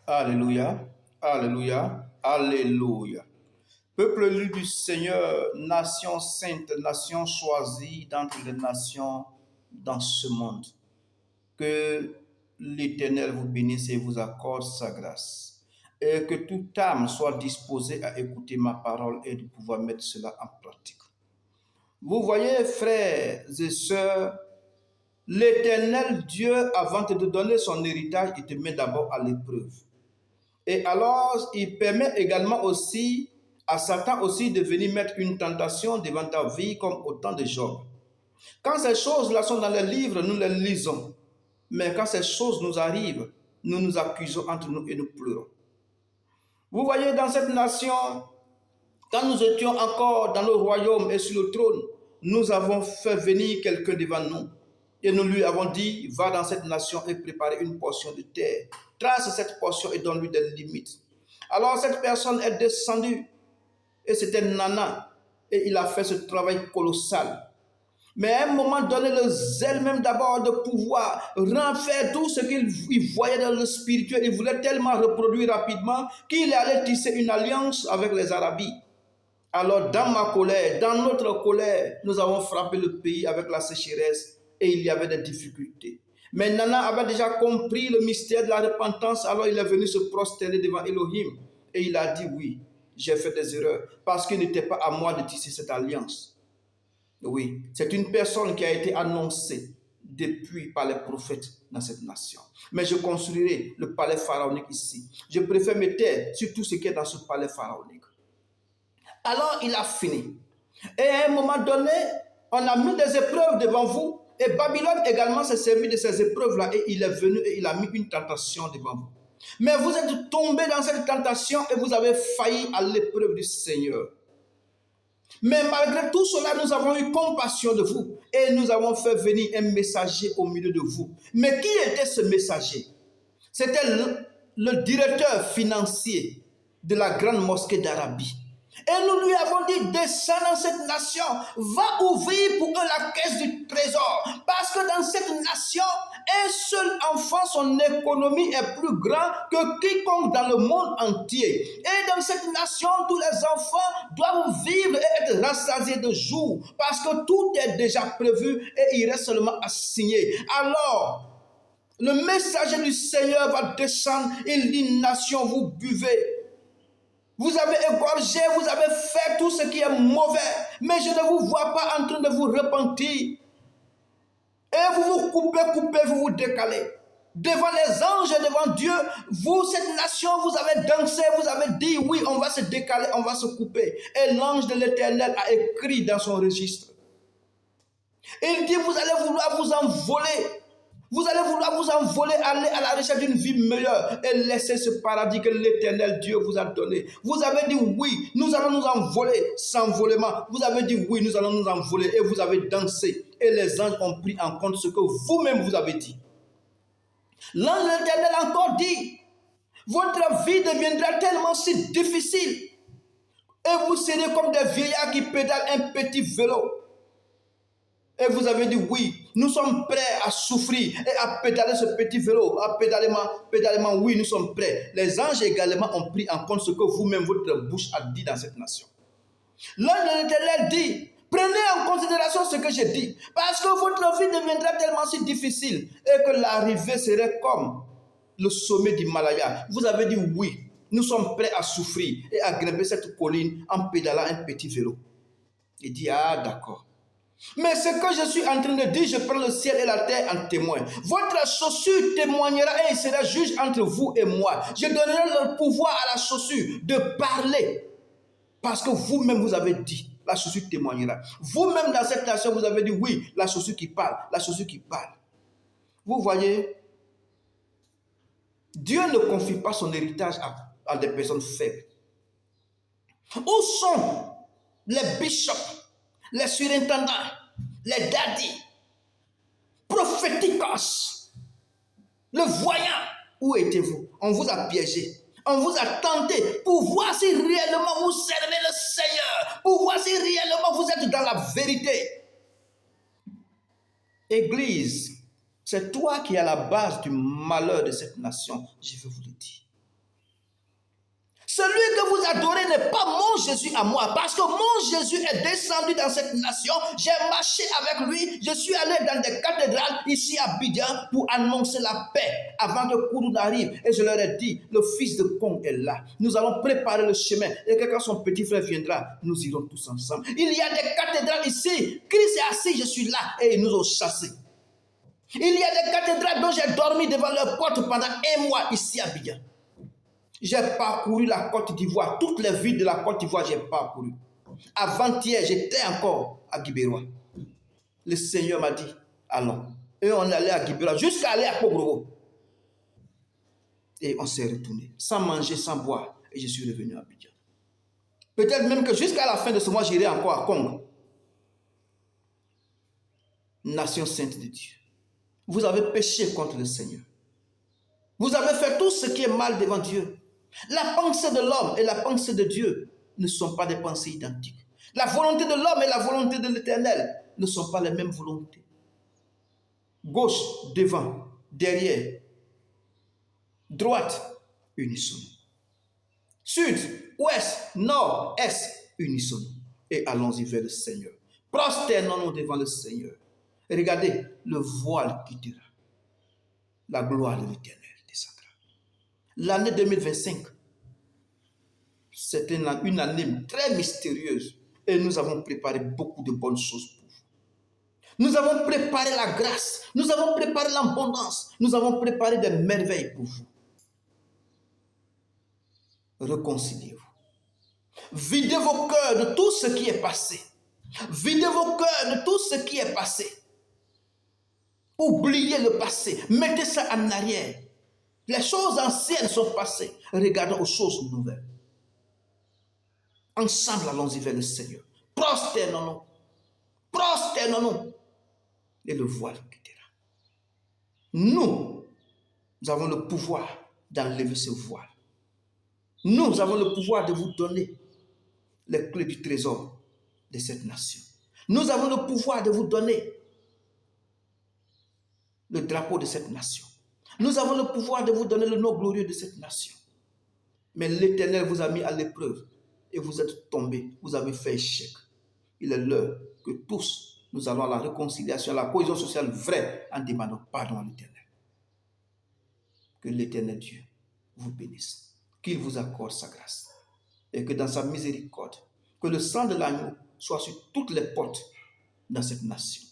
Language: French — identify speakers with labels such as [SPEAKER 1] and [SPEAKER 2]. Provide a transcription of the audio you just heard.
[SPEAKER 1] Alléluia, Alléluia, Alléluia. Peuple élu du Seigneur, nation sainte, nation choisie d'entre les nations dans ce monde. Que l'Éternel vous bénisse et vous accorde sa grâce. Et que toute âme soit disposée à écouter ma parole et de pouvoir mettre cela en pratique. Vous voyez, frères et sœurs, l'Éternel Dieu, avant de te donner son héritage, il te met d'abord à l'épreuve. Et alors, il permet également aussi à Satan aussi de venir mettre une tentation devant ta vie comme au temps de Job. Quand ces choses-là sont dans les livres, nous les lisons. Mais quand ces choses nous arrivent, nous nous accusons entre nous et nous pleurons. Vous voyez, dans cette nation, quand nous étions encore dans le royaume et sur le trône, nous avons fait venir quelqu'un devant nous. Et nous lui avons dit, va dans cette nation et prépare une portion de terre. Trace cette portion et donne-lui des limites. Alors cette personne est descendue. Et c'était Nana. Et il a fait ce travail colossal. Mais à un moment donné, le zèle même d'abord de pouvoir faire tout ce qu'il voyait dans le spirituel, il voulait tellement reproduire rapidement qu'il allait tisser une alliance avec les Arabies. Alors dans ma colère, dans notre colère, nous avons frappé le pays avec la sécheresse et il y avait des difficultés. Mais Nana avait déjà compris le mystère de la repentance, alors il est venu se prosterner devant Elohim et il a dit oui, j'ai fait des erreurs parce qu'il n'était pas à moi de tisser cette alliance. Oui, c'est une personne qui a été annoncée depuis par les prophètes dans cette nation. Mais je construirai le palais pharaonique ici. Je préfère me taire sur tout ce qui est dans ce palais pharaonique. Alors il a fini. Et à un moment donné, on a mis des épreuves devant vous. Et Babylone également s'est servi de ces épreuves-là. Et il est venu et il a mis une tentation devant vous. Mais vous êtes tombé dans cette tentation et vous avez failli à l'épreuve du Seigneur. Mais malgré tout cela, nous avons eu compassion de vous et nous avons fait venir un messager au milieu de vous. Mais qui était ce messager? C'était le directeur financier de la grande mosquée d'Arabie. Et nous lui avons dit, descends dans cette nation, va ouvrir pour eux la caisse du trésor. Parce que dans cette nation, un seul enfant, son économie est plus grande que quiconque dans le monde entier. Et dans cette nation, tous les enfants doivent vivre et être rassasiés de jour. Parce que tout est déjà prévu et il reste seulement à signer. Alors, le messager du Seigneur va descendre. Il dit, nation, vous buvez. Vous avez égorgé, vous avez fait tout ce qui est mauvais, mais je ne vous vois pas en train de vous repentir. Et vous vous coupez, vous vous décalez. Devant les anges et devant Dieu, vous, cette nation, vous avez dansé, vous avez dit, oui, on va se décaler, on va se couper. Et l'ange de l'Éternel a écrit dans son registre. Il dit, vous allez vouloir vous envoler. Vous allez vouloir vous envoler, aller à la recherche d'une vie meilleure et laisser ce paradis que l'Éternel Dieu vous a donné. Vous avez dit oui, nous allons nous envoler sans volement. Vous avez dit oui, nous allons nous envoler et vous avez dansé. Et les anges ont pris en compte ce que vous-même vous avez dit. L'ange de l'Éternel a encore dit, votre vie deviendra tellement si difficile et vous serez comme des vieillards qui pédalent un petit vélo. Et vous avez dit oui, nous sommes prêts à souffrir et à pédaler ce petit vélo, à pédalement, oui, nous sommes prêts. Les anges également ont pris en compte ce que vous-même, votre bouche a dit dans cette nation. L'ange de l'Éternel dit, prenez en considération ce que j'ai dit, parce que votre vie deviendra tellement si difficile et que l'arrivée serait comme le sommet du Himalaya. Vous avez dit oui, nous sommes prêts à souffrir et à grimper cette colline en pédalant un petit vélo. Il dit, ah d'accord. Mais ce que je suis en train de dire, je prends le ciel et la terre en témoin. Votre chaussure témoignera et il sera juge entre vous et moi. Je donnerai le pouvoir à la chaussure de parler. Parce que vous-même vous avez dit, la chaussure témoignera. Vous-même dans cette nation, vous avez dit oui, la chaussure qui parle, la chaussure qui parle. Vous voyez, Dieu ne confie pas son héritage à des personnes faibles. Où sont les bishops, les surintendants, les daddies, prophéticos, le voyant? Où étiez-vous? On vous a piégé, on vous a tenté pour voir si réellement vous servez le Seigneur, pour voir si réellement vous êtes dans la vérité. Église, c'est toi qui es à la base du malheur de cette nation, je veux vous le dire. Celui que vous adorez n'est pas mon Jésus à moi, parce que mon Jésus est descendu dans cette nation. J'ai marché avec lui. Je suis allé dans des cathédrales ici à Abidjan pour annoncer la paix avant que Kourou n'arrive. Et je leur ai dit, le fils de Kong est là. Nous allons préparer le chemin. Et quand son petit frère viendra, nous irons tous ensemble. Il y a des cathédrales ici. Christ est assis, je suis là. Et ils nous ont chassés. Il y a des cathédrales dont j'ai dormi devant leur porte pendant 1 mois ici à Abidjan. J'ai parcouru la Côte d'Ivoire. Toutes les villes de la Côte d'Ivoire, j'ai parcouru. Avant-hier, j'étais encore à Guibérois. Le Seigneur m'a dit, allons. Et on allait à Guibérois, jusqu'à aller à Kogrobo. Et on s'est retourné, sans manger, sans boire. Et je suis revenu à Abidjan. Peut-être même que jusqu'à la fin de ce mois, j'irai encore à Congo. Nation sainte de Dieu. Vous avez péché contre le Seigneur. Vous avez fait tout ce qui est mal devant Dieu. La pensée de l'homme et la pensée de Dieu ne sont pas des pensées identiques. La volonté de l'homme et la volonté de l'Éternel ne sont pas les mêmes volontés. Gauche, devant, derrière, droite, unisson. Sud, ouest, nord, est, unisson. Et allons-y vers le Seigneur. Prosternons-nous devant le Seigneur. Et regardez, le voile quittera. La gloire de l'Éternel descendra. L'année 2025, c'est une année très mystérieuse. Et nous avons préparé beaucoup de bonnes choses pour vous. Nous avons préparé la grâce. Nous avons préparé l'abondance. Nous avons préparé des merveilles pour vous. Réconciliez-vous. Videz vos cœurs de tout ce qui est passé. Videz vos cœurs de tout ce qui est passé. Oubliez le passé. Mettez ça en arrière. Les choses anciennes sont passées. Regardons aux choses nouvelles. Ensemble, allons-y vers le Seigneur. Prosternons-nous. Prosternons-nous. Et le voile quittera. Nous avons le pouvoir d'enlever ce voile. Nous avons le pouvoir de vous donner les clés du trésor de cette nation. Nous avons le pouvoir de vous donner le drapeau de cette nation. Nous avons le pouvoir de vous donner le nom glorieux de cette nation. Mais l'Éternel vous a mis à l'épreuve et vous êtes tombés, vous avez fait échec. Il est l'heure que tous, nous allons à la réconciliation, à la cohésion sociale vraie en demandant pardon à l'Éternel. Que l'Éternel Dieu vous bénisse, qu'il vous accorde sa grâce et que dans sa miséricorde, que le sang de l'agneau soit sur toutes les portes dans cette nation.